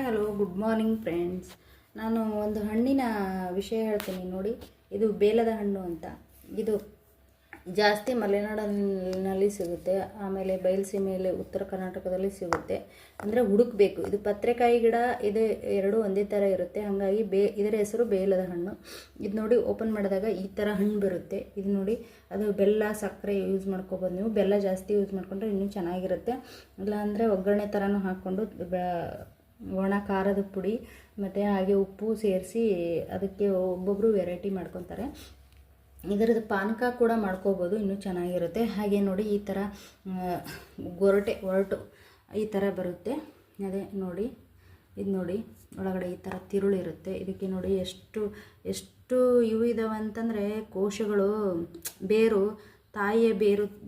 Hello, good morning friends. ನಾನು ಒಂದು ಹಣ್ಣಿನ ವಿಷಯ ಹೇಳ್ತೀನಿ ನೋಡಿ. ಇದು ಬೇಲದ ಹಣ್ಣು ಅಂತ. ಇದು ಜಾಸ್ತಿ ಮಲೆನಾಡಿನಲ್ಲಿ ಸಿಗುತ್ತೆ, ಆಮೇಲೆ ಬಯಲುಸೀಮೆಯಲ್ಲಿ ಉತ್ತರ ಕರ್ನಾಟಕದಲ್ಲಿ ಸಿಗುತ್ತೆ. ಅಂದರೆ ಹುಡುಕಬೇಕು. ಇದು ಪತ್ರೆಕಾಯಿ ಗಿಡ, ಇದು ಎರಡು ಒಂದೇ ಥರ ಇರುತ್ತೆ. ಹಾಗಾಗಿ ಇದರ ಹೆಸರು ಬೇಲದ ಹಣ್ಣು. ಇದು ನೋಡಿ, ಓಪನ್ ಮಾಡಿದಾಗ ಈ ಥರ ಹಣ್ಣು ಬರುತ್ತೆ. ಇದು ನೋಡಿ, ಅದು ಬೆಲ್ಲ ಸಕ್ಕರೆ ಯೂಸ್ ಮಾಡ್ಕೊಬೋದು. ನೀವು ಬೆಲ್ಲ ಜಾಸ್ತಿ ಯೂಸ್ ಮಾಡ್ಕೊಂಡ್ರೆ ಇನ್ನೂ ಚೆನ್ನಾಗಿರುತ್ತೆ. ಇಲ್ಲಾಂದರೆ ಒಗ್ಗರಣೆ ಥರನೂ ಹಾಕ್ಕೊಂಡು ಒಣ ಖಾರದ ಪುಡಿ ಮತ್ತು ಹಾಗೆ ಉಪ್ಪು ಸೇರಿಸಿ ಅದಕ್ಕೆ ಒಬ್ಬೊಬ್ಬರು ವೆರೈಟಿ ಮಾಡ್ಕೊತಾರೆ. ಇದರದ್ದು ಪಾನಕ ಕೂಡ ಮಾಡ್ಕೋಬೋದು, ಇನ್ನೂ ಚೆನ್ನಾಗಿರುತ್ತೆ. ಹಾಗೆ ನೋಡಿ, ಈ ಥರ ಒರಟು ಈ ಥರ ಬರುತ್ತೆ. ಅದೇ ನೋಡಿ, ಇದು ನೋಡಿ, ಒಳಗಡೆ ಈ ಥರ ತಿರುಳಿರುತ್ತೆ. ಇದಕ್ಕೆ ನೋಡಿ ಎಷ್ಟು ಇವು ಇದಾವೆ ಅಂತಂದರೆ, ಕೋಶಗಳು, ಬೇರು, ತಾಯಿಯ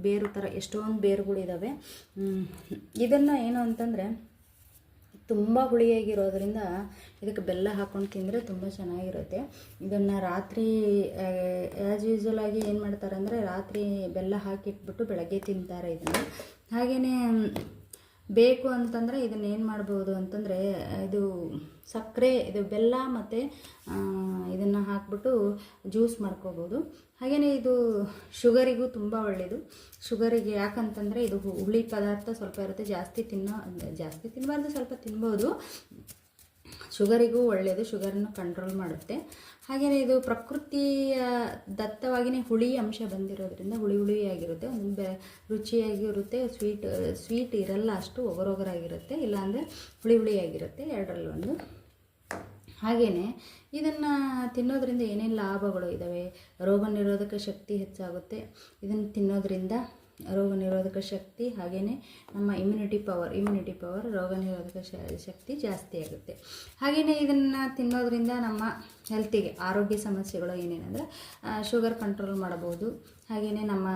ಬೇರು ಥರ ಎಷ್ಟೊಂದು ಬೇರುಗಳಿದ್ದಾವೆ. ಇದನ್ನು ಏನು ಅಂತಂದರೆ ತುಂಬ ಹುಳಿಯಾಗಿರೋದ್ರಿಂದ ಇದಕ್ಕೆ ಬೆಲ್ಲ ಹಾಕ್ಕೊಂಡು ತಿಂದರೆ ತುಂಬ ಚೆನ್ನಾಗಿರುತ್ತೆ. ಇದನ್ನು ರಾತ್ರಿ ಆ್ಯಸ್ ಯೂಸ್ವಲ್ ಆಗಿ ಏನು ಮಾಡ್ತಾರೆ ಅಂದರೆ, ರಾತ್ರಿ ಬೆಲ್ಲ ಹಾಕಿಟ್ಬಿಟ್ಟು ಬೆಳಗ್ಗೆ ತಿಂತಾರೆ ಇದನ್ನು. ಹಾಗೆಯೇ ಬೇಕು ಅಂತಂದರೆ ಇದನ್ನು ಏನು ಮಾಡ್ಬೋದು ಅಂತಂದರೆ, ಇದು ಸಕ್ಕರೆ, ಇದು ಬೆಲ್ಲ ಮತ್ತು ಇದನ್ನು ಹಾಕ್ಬಿಟ್ಟು ಜ್ಯೂಸ್ ಮಾಡ್ಕೋಬೋದು. ಹಾಗೆಯೇ ಇದು ಶುಗರಿಗೂ ತುಂಬ ಒಳ್ಳೆಯದು. ಶುಗರಿಗೆ ಯಾಕಂತಂದರೆ ಇದು ಹುಳಿ ಪದಾರ್ಥ ಸ್ವಲ್ಪ ಇರುತ್ತೆ, ಜಾಸ್ತಿ ತಿನ್ನಬಾರ್ದು, ಸ್ವಲ್ಪ ತಿನ್ಬೋದು. ಶುಗರಿಗೂ ಒಳ್ಳೆಯದು, ಶುಗರನ್ನು ಕಂಟ್ರೋಲ್ ಮಾಡುತ್ತೆ. ಹಾಗೆಯೇ ಇದು ಪ್ರಕೃತಿಯ ದತ್ತವಾಗಿಯೇ ಹುಳಿ ಅಂಶ ಬಂದಿರೋದ್ರಿಂದ ಹುಳಿಯಾಗಿರುತ್ತೆ, ಒಂದು ರುಚಿಯಾಗಿರುತ್ತೆ. ಸ್ವೀಟ್ ಇರಲ್ಲ, ಅಷ್ಟು ಒಗರೊಗರಾಗಿರುತ್ತೆ, ಇಲ್ಲಾಂದರೆ ಹುಳಿಯಾಗಿರುತ್ತೆ, ಎರಡರಲ್ಲೊಂದು. ಹಾಗೆಯೇ ಇದನ್ನು ತಿನ್ನೋದ್ರಿಂದ ಏನೇನು ಲಾಭಗಳು ಇದ್ದಾವೆ. ರೋಗ ನಿರೋಧಕ ಶಕ್ತಿ ಹೆಚ್ಚಾಗುತ್ತೆ ಇದನ್ನು ತಿನ್ನೋದ್ರಿಂದ. ರೋಗ ನಿರೋಧಕ ಶಕ್ತಿ, ಹಾಗೆಯೇ ನಮ್ಮ ಇಮ್ಯುನಿಟಿ ಪವರ್, ರೋಗ ನಿರೋಧಕ ಶಕ್ತಿ ಜಾಸ್ತಿ ಆಗುತ್ತೆ. ಹಾಗೆಯೇ ಇದನ್ನು ತಿನ್ನೋದ್ರಿಂದ ನಮ್ಮ ಹೆಲ್ತಿಗೆ, ಆರೋಗ್ಯ ಸಮಸ್ಯೆಗಳು ಏನೇನೆಂದರೆ ಶುಗರ್ ಕಂಟ್ರೋಲ್ ಮಾಡ್ಬೋದು. ಹಾಗೆಯೇ ನಮ್ಮ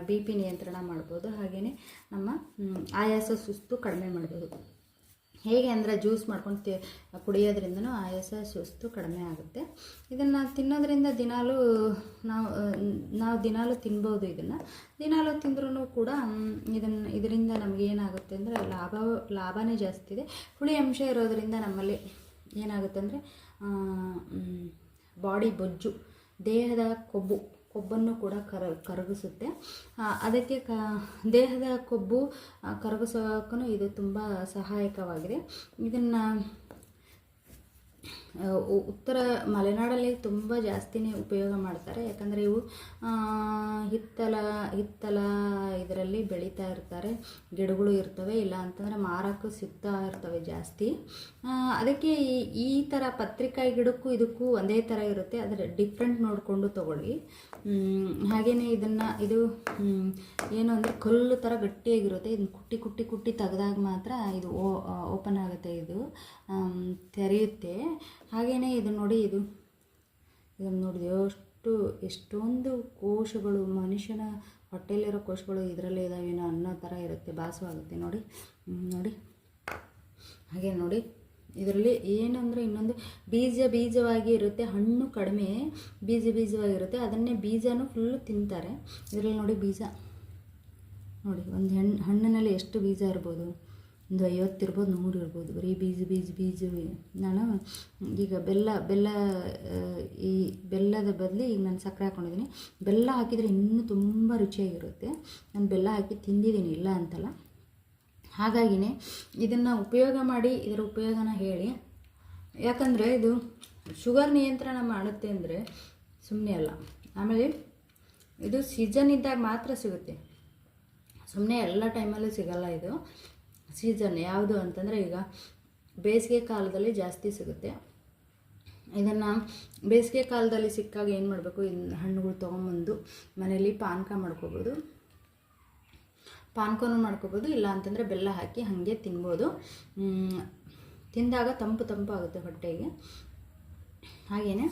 BP ನಿಯಂತ್ರಣ ಮಾಡ್ಬೋದು. ಹಾಗೆಯೇ ನಮ್ಮ ಆಯಾಸ ಸುಸ್ತು ಕಡಿಮೆ ಮಾಡ್ಬೋದು. ಹೇಗೆ ಅಂದರೆ, ಜ್ಯೂಸ್ ಮಾಡ್ಕೊಂಡು ಕುಡಿಯೋದ್ರಿಂದನೂ ಆಯಾಸ ಸುಸ್ತು ಕಡಿಮೆ ಆಗುತ್ತೆ. ಇದನ್ನು ತಿನ್ನೋದ್ರಿಂದ ನಾವು ದಿನಾಲೂ ತಿನ್ಬೋದು. ಇದನ್ನು ದಿನಾಲೂ ತಿಂದ್ರೂ ಕೂಡ ಇದರಿಂದ ನಮಗೇನಾಗುತ್ತೆ ಅಂದರೆ ಲಾಭನೇ ಜಾಸ್ತಿ ಇದೆ. ಹುಳಿ ಅಂಶ ಇರೋದರಿಂದ ನಮ್ಮಲ್ಲಿ ಏನಾಗುತ್ತೆ ಅಂದರೆ ಬಾಡಿ ಬೊಜ್ಜು, ದೇಹದ ಕೊಬ್ಬನ್ನು ಕೂಡ ಕರಗಿಸುತ್ತೆ. ಅದಕ್ಕೆ ದೇಹದ ಕೊಬ್ಬು ಕರಗಿಸೋಕ್ಕೂ ಇದು ತುಂಬ ಸಹಾಯಕವಾಗಿದೆ. ಇದನ್ನು ಉತ್ತರ ಮಲೆನಾಡಲ್ಲಿ ತುಂಬ ಜಾಸ್ತಿನೇ ಉಪಯೋಗ ಮಾಡ್ತಾರೆ. ಯಾಕಂದರೆ ಇವು ಹಿತ್ತಲ ಇದರಲ್ಲಿ ಬೆಳೀತಾ ಇರ್ತಾರೆ, ಗಿಡಗಳು ಇರ್ತವೆ, ಇಲ್ಲ ಅಂತಂದರೆ ಮಾರಕ್ಕೂ ಸಿಗ್ತಾ ಇರ್ತವೆ ಜಾಸ್ತಿ. ಅದಕ್ಕೆ ಈ ಥರ ಪತ್ರಿಕಾಯಿ ಗಿಡಕ್ಕೂ ಇದಕ್ಕೂ ಒಂದೇ ಥರ ಇರುತ್ತೆ, ಆದರೆ ಡಿಫ್ರೆಂಟ್ ನೋಡಿಕೊಂಡು ತೊಗೊಳ್ಳಿ. ಹಾಗೆಯೇ ಇದು ಏನು ಅಂದರೆ ಕಲ್ಲು ಥರ ಗಟ್ಟಿಯಾಗಿರುತ್ತೆ. ಇದನ್ನು ಕುಟ್ಟಿ ತೆಗೆದಾಗ ಮಾತ್ರ ಇದು ಓಪನ್ ಆಗುತ್ತೆ, ಇದು ತೆರೆಯುತ್ತೆ. ಹಾಗೆಯೇ ಇದನ್ನು ನೋಡಿ, ಎಷ್ಟೊಂದು ಕೋಶಗಳು, ಮನುಷ್ಯನ ಹೊಟ್ಟೆಯಲ್ಲಿರೋ ಕೋಶಗಳು ಇದರಲ್ಲೇ ಇದ್ದಾವೇನೋ ಅನ್ನೋ ಥರ ಇರುತ್ತೆ, ಭಾಸವಾಗುತ್ತೆ ನೋಡಿ. ಹಾಗೆ ನೋಡಿ, ಇದರಲ್ಲಿ ಏನಂದರೆ ಇನ್ನೊಂದು ಬೀಜವಾಗಿ ಇರುತ್ತೆ. ಹಣ್ಣು ಕಡಿಮೆ ಬೀಜವಾಗಿರುತ್ತೆ, ಅದನ್ನೇ ಬೀಜನೂ ಫುಲ್ಲು ತಿಂತಾರೆ. ಇದರಲ್ಲಿ ನೋಡಿ, ಬೀಜ ನೋಡಿ, ಒಂದು ಹಣ್ಣಿನಲ್ಲಿ ಎಷ್ಟು ಬೀಜ ಇರ್ಬೋದು, ಒಂದು 50 ಇರ್ಬೋದು, 100 ಇರ್ಬೋದು, ಬರೀ ಬೀಜ. ನಾನು ಈಗ ಈ ಬೆಲ್ಲದ ಬದಲು ಈಗ ನಾನು ಸಕ್ಕರೆ ಹಾಕ್ಕೊಂಡಿದ್ದೀನಿ. ಬೆಲ್ಲ ಹಾಕಿದರೆ ಇನ್ನೂ ತುಂಬ ರುಚಿಯಾಗಿರುತ್ತೆ. ನಾನು ಬೆಲ್ಲ ಹಾಕಿ ತಿಂದಿದ್ದೀನಿ, ಇಲ್ಲ ಅಂತಲ್ಲ. ಹಾಗಾಗಿನೇ ಇದನ್ನು ಉಪಯೋಗ ಮಾಡಿ, ಇದರ ಉಪಯೋಗನ ಹೇಳಿ. ಯಾಕಂದರೆ ಇದು ಶುಗರ್ ನಿಯಂತ್ರಣ ಮಾಡುತ್ತೆ ಅಂದರೆ ಸುಮ್ಮನೆ ಅಲ್ಲ. ಆಮೇಲೆ ಇದು ಸೀಸನ್ ಇದ್ದಾಗ ಮಾತ್ರ ಸಿಗುತ್ತೆ, ಸುಮ್ಮನೆ ಎಲ್ಲ ಟೈಮಲ್ಲೂ ಸಿಗಲ್ಲ. ಇದು ಸೀಸನ್ ಯಾವುದು ಅಂತಂದರೆ, ಈಗ ಬೇಸಿಗೆ ಕಾಲದಲ್ಲಿ ಜಾಸ್ತಿ ಸಿಗುತ್ತೆ. ಇದನ್ನು ಬೇಸಿಗೆ ಕಾಲದಲ್ಲಿ ಸಿಕ್ಕಾಗ ಏನು ಮಾಡಬೇಕು, ಹಣ್ಣುಗಳು ತೊಗೊಂಬಂದು ಮನೆಯಲ್ಲಿ ಪಾನಕನೂ ಮಾಡ್ಕೋಬೋದು, ಇಲ್ಲ ಅಂತಂದರೆ ಬೆಲ್ಲ ಹಾಕಿ ಹಾಗೆ ತಿನ್ಬೋದು. ತಿಂದಾಗ ತಂಪು ಆಗುತ್ತೆ ಹೊಟ್ಟೆಗೆ. ಹಾಗೆಯೇ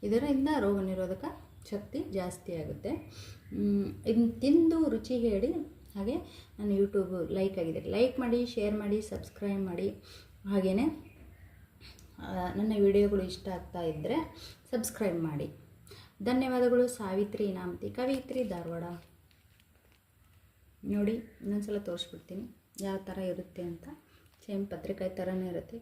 ಇದರಿಂದ ರೋಗ ನಿರೋಧಕ ಶಕ್ತಿ ಜಾಸ್ತಿ ಆಗುತ್ತೆ. ಇದನ್ನು ತಿಂದು ರುಚಿ ಹೇಳಿ. ಹಾಗೆ ನನ್ನ ಯೂಟ್ಯೂಬ್ ಲೈಕ್ ಮಾಡಿ, ಶೇರ್ ಮಾಡಿ, ಸಬ್ಸ್ಕ್ರೈಬ್ ಮಾಡಿ. ಹಾಗೆಯೇ ನನ್ನ ವಿಡಿಯೋಗಳು ಇಷ್ಟ ಆಗ್ತಾ ಇದ್ದರೆ ಸಬ್ಸ್ಕ್ರೈಬ್ ಮಾಡಿ. ಧನ್ಯವಾದಗಳು. ಸಾವಿತ್ರಿ ಇನಾಮತಿ, ಕವಿತ್ರಿ, ಧಾರವಾಡ. ನೋಡಿ, ಇನ್ನೊಂದು ಸಲ ತೋರಿಸ್ಬಿಡ್ತೀನಿ ಯಾವ ಥರ ಇರುತ್ತೆ ಅಂತ. ಸೇಮ್ ಪತ್ರಿಕಾಯಿ ಥರನೇ ಇರುತ್ತೆ.